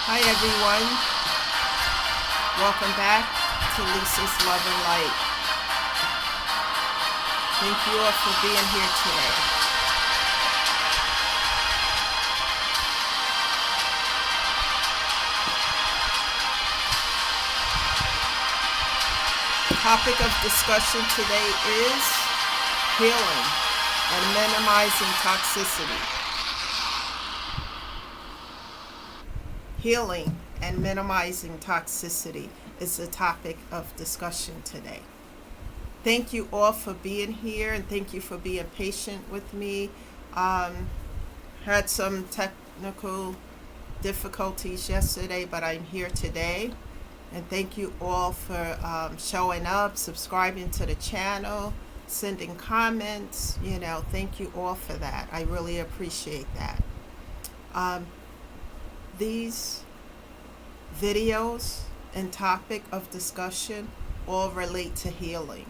Hi everyone, welcome back to Lisa's Love and Light. Thank you all for being here today. Topic of discussion today is healing and minimizing toxicity. Healing and minimizing toxicity is the topic of discussion today. Thank you all for being here and thank you for being patient with me. Had some technical difficulties yesterday, but I'm here today. And thank you all for showing up, subscribing to the channel, sending comments. Thank you all for that. I really appreciate that. These videos and topic of discussion all relate to healing.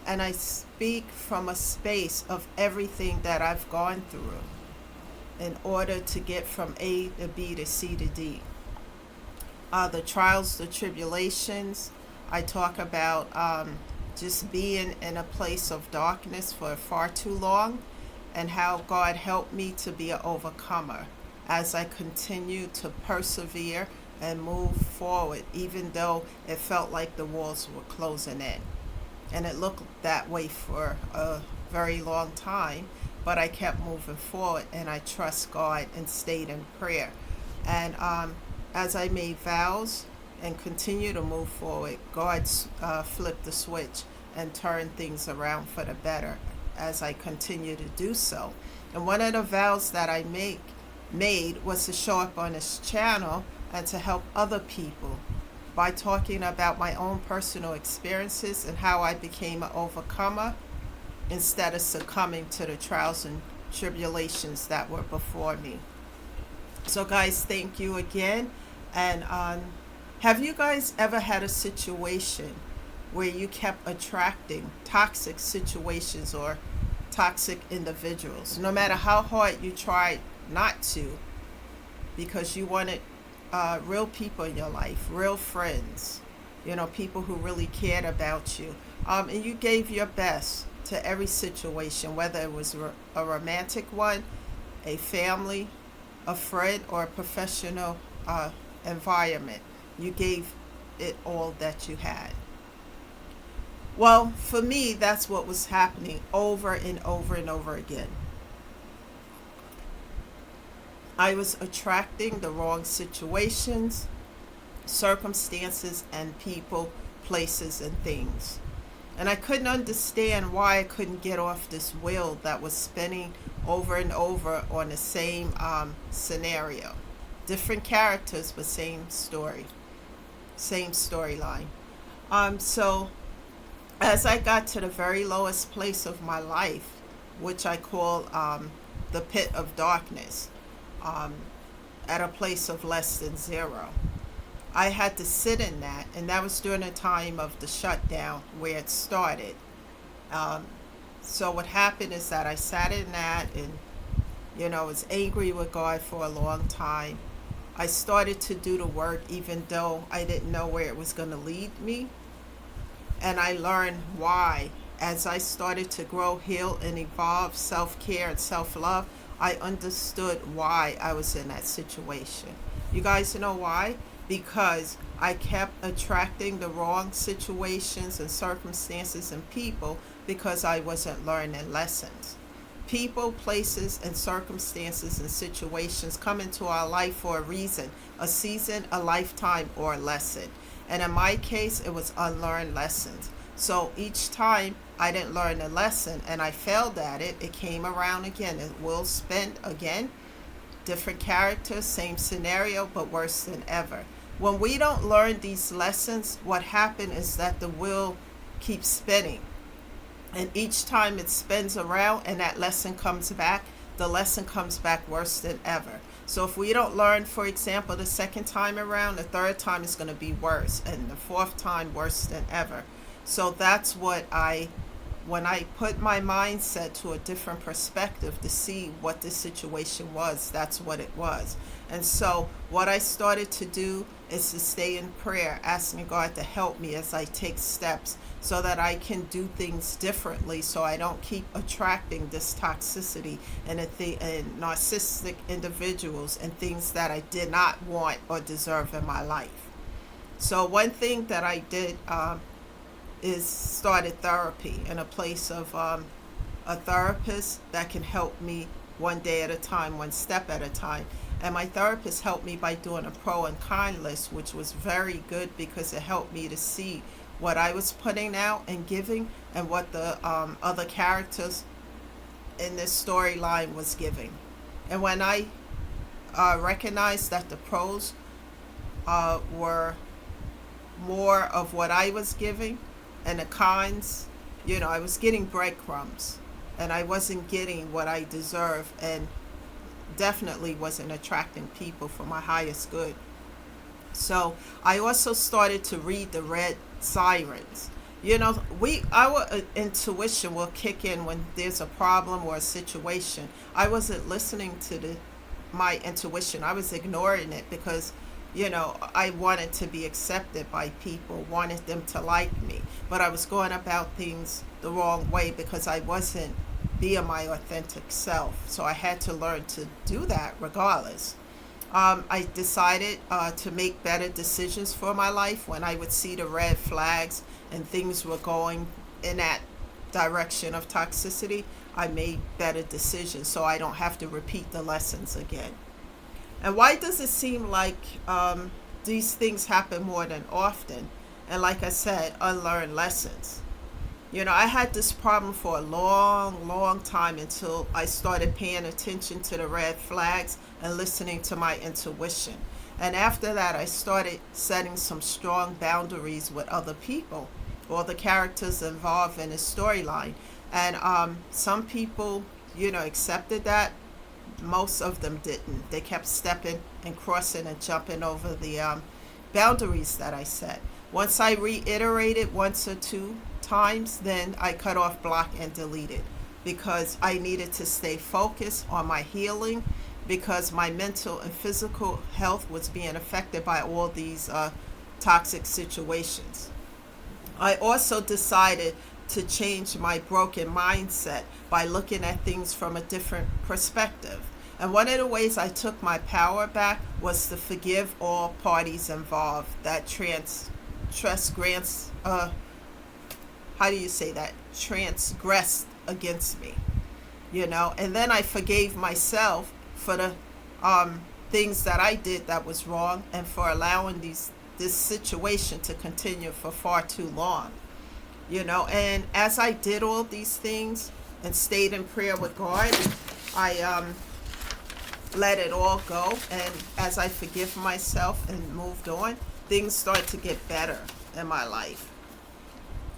And I speak from a space of everything that I've gone through in order to get from A to B to C to D. The trials, the tribulations. I talk about just being in a place of darkness for far too long and how God helped me to be an overcomer as I continue to persevere and move forward, even though it felt like the walls were closing in. And it looked that way for a very long time, but I kept moving forward and I trust God and stayed in prayer. And as I made vows and continue to move forward, God flipped the switch and turned things around for the better as I continue to do so. And one of the vows that I made was to show up on this channel and to help other people by talking about my own personal experiences and how I became an overcomer instead of succumbing to the trials and tribulations that were before me. So guys, thank you again. And have you guys ever had a situation where you kept attracting toxic situations or toxic individuals, no matter how hard you tried not to, because you wanted real people in your life, real friends, people who really cared about you, and you gave your best to every situation, whether it was a romantic one, a family, a friend, or a professional environment. You gave it all that you had. Well, for me, that's what was happening over and over and over again. I was attracting the wrong situations, circumstances, and people, places, and things. And I couldn't understand why I couldn't get off this wheel that was spinning over and over on the same scenario. Different characters, but same story, same storyline. So as I got to the very lowest place of my life, which I call the pit of darkness, at a place of less than zero, I had to sit in that, and that was during the time of the shutdown where it started. So what happened is that I sat in that and was angry with God for a long time. I started to do the work even though I didn't know where it was going to lead me, and I learned why. As I started to grow, heal, and evolve, self-care and self-love, I understood why I was in that situation. You guys know why? Because I kept attracting the wrong situations and circumstances and people because I wasn't learning lessons. People, places, and circumstances and situations come into our life for a reason, a season, a lifetime, or a lesson. And in my case, it was unlearned lessons. So each time I didn't learn a lesson and I failed at it, it came around again. It will spin again. Different characters, same scenario, but worse than ever. When we don't learn these lessons, what happens is that the wheel keeps spinning. And each time it spins around and that lesson comes back, the lesson comes back worse than ever. So if we don't learn, for example, the second time around, the third time is going to be worse, and the fourth time worse than ever. So that's what I when I put my mindset to a different perspective to see what the situation was, that's what it was. And so what I started to do is to stay in prayer, asking God to help me as I take steps so that I can do things differently, so I don't keep attracting this toxicity and narcissistic individuals and things that I did not want or deserve in my life. So one thing that I did is started therapy in a place of a therapist that can help me one day at a time, one step at a time. And my therapist helped me by doing a pro and con list, which was very good because it helped me to see what I was putting out and giving and what the other characters in this storyline was giving. And when I recognized that the pros were more of what I was giving, and the cons, I was getting breadcrumbs and I wasn't getting what I deserve, and definitely wasn't attracting people for my highest good. So I also started to read the red sirens. Our intuition will kick in when there's a problem or a situation. I wasn't listening to my intuition. I was ignoring it because I wanted to be accepted by people, wanted them to like me, but I was going about things the wrong way because I wasn't being my authentic self. So I had to learn to do that regardless. I decided to make better decisions for my life when I would see the red flags and things were going in that direction of toxicity. I made better decisions so I don't have to repeat the lessons again. And why does it seem like these things happen more than often? And like I said, unlearned lessons. I had this problem for a long, long time until I started paying attention to the red flags and listening to my intuition. And after that, I started setting some strong boundaries with other people, or the characters involved in the storyline. And some people, accepted that. Most of them didn't. They kept stepping and crossing and jumping over the boundaries that I set. Once I reiterated once or two times, then I cut off, block, and deleted because I needed to stay focused on my healing because my mental and physical health was being affected by all these toxic situations. I also decided to change my broken mindset by looking at things from a different perspective. And one of the ways I took my power back was to forgive all parties involved that transgressed against me, and then I forgave myself for the things that I did that was wrong and for allowing this situation to continue for far too long. And as I did all these things and stayed in prayer with God, I let it all go. And as I forgive myself and moved on, things start to get better in my life.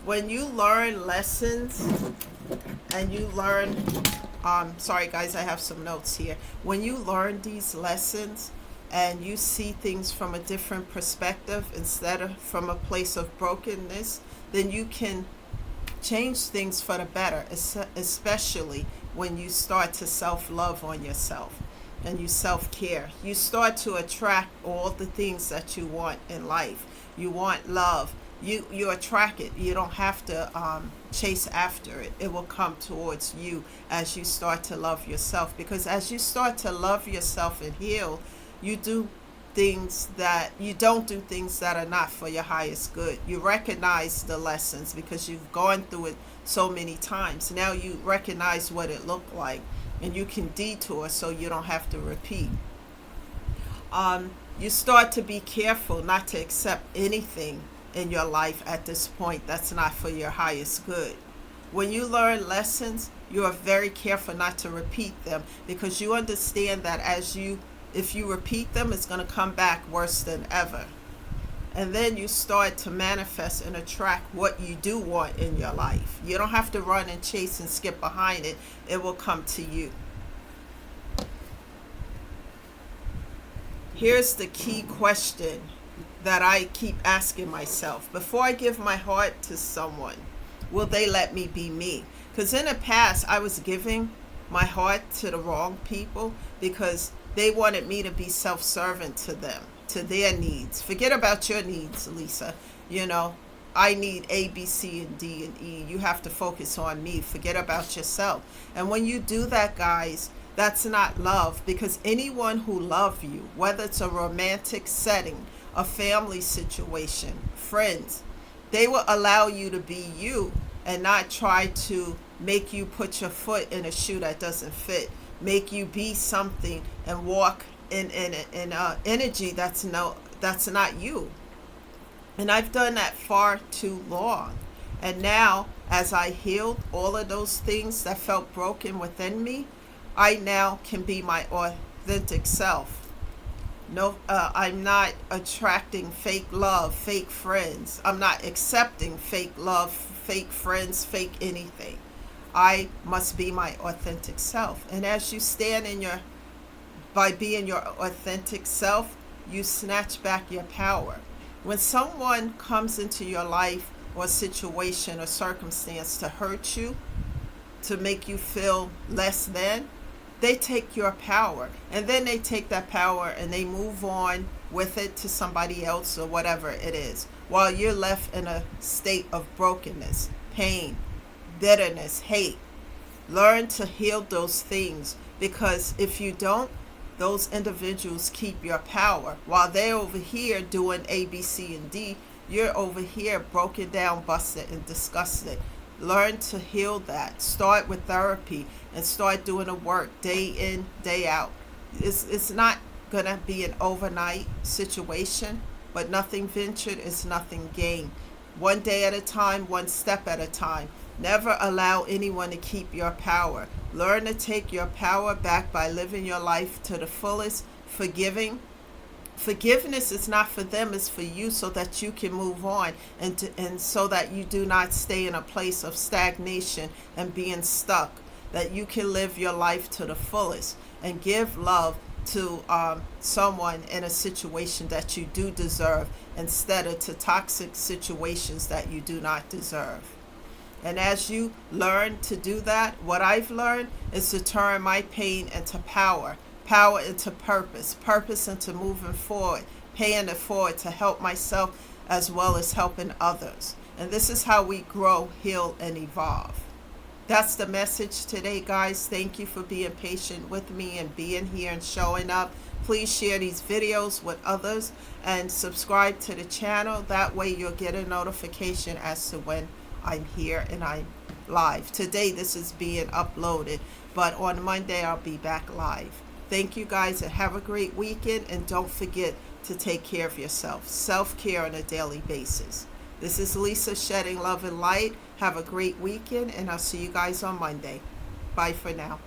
When you learn lessons and you learn, sorry guys, I have some notes here. When you learn these lessons and you see things from a different perspective instead of from a place of brokenness, then you can change things for the better, especially when you start to self-love on yourself and you self-care. You start to attract all the things that you want in life. You want love. You attract it. You don't have to chase after it. It will come towards you as you start to love yourself. Because as you start to love yourself and heal, you don't do things that are not for your highest good. You recognize the lessons because you've gone through it so many times. Now you recognize what it looked like and you can detour so you don't have to repeat. You start to be careful not to accept anything in your life at this point that's not for your highest good. When you learn lessons, you are very careful not to repeat them because you understand that if you repeat them, it's going to come back worse than ever. And then you start to manifest and attract what you do want in your life. You don't have to run and chase and skip behind it. It will come to you. Here's the key question that I keep asking myself. Before I give my heart to someone, will they let me be me? Because in the past, I was giving my heart to the wrong people because they wanted me to be self-servant to them, to their needs. Forget about your needs, Lisa. You know, I need A, B, C, and D, and E. You have to focus on me. Forget about yourself. And when you do that, guys, that's not love, because anyone who loves you, whether it's a romantic setting, a family situation, friends, they will allow you to be you and not try to make you put your foot in a shoe that doesn't fit, make you be something and walk in energy that's not you. And I've done that far too long. And now, as I healed all of those things that felt broken within me, I now can be my authentic self. No, I'm not attracting fake love, fake friends. I'm not accepting fake love, fake friends, fake anything. I must be my authentic self. And as you stand by being your authentic self, you snatch back your power. When someone comes into your life or situation or circumstance to hurt you, to make you feel less than, they take your power, and then they take that power and they move on with it to somebody else or whatever it is, while you're left in a state of brokenness, pain, bitterness, hate. Learn to heal those things, because if you don't, those individuals keep your power. While they're over here doing A, B, C, and D, you're over here broken down, busted, and disgusted. Learn to heal that. Start with therapy and start doing the work day in, day out. It's not going to be an overnight situation, but nothing ventured is nothing gained. One day at a time, one step at a time. Never allow anyone to keep your power. Learn to take your power back by living your life to the fullest, forgiving. Forgiveness is not for them, it's for you, so that you can move on and so that you do not stay in a place of stagnation and being stuck, that you can live your life to the fullest and give love to someone in a situation that you do deserve, instead of to toxic situations that you do not deserve. And as you learn to do that, what I've learned is to turn my pain into power, power into purpose, purpose into moving forward, paying it forward to help myself as well as helping others. And this is how we grow, heal, and evolve. That's the message today, guys. Thank you for being patient with me and being here and showing up. Please share these videos with others and subscribe to the channel. That way you'll get a notification as to when I'm here and I'm live. Today this is being uploaded, but on Monday I'll be back live. Thank you, guys, and have a great weekend. And don't forget to take care of yourself. Self-care on a daily basis. This is Lisa, shedding love and light. Have a great weekend, and I'll see you guys on Monday. Bye for now.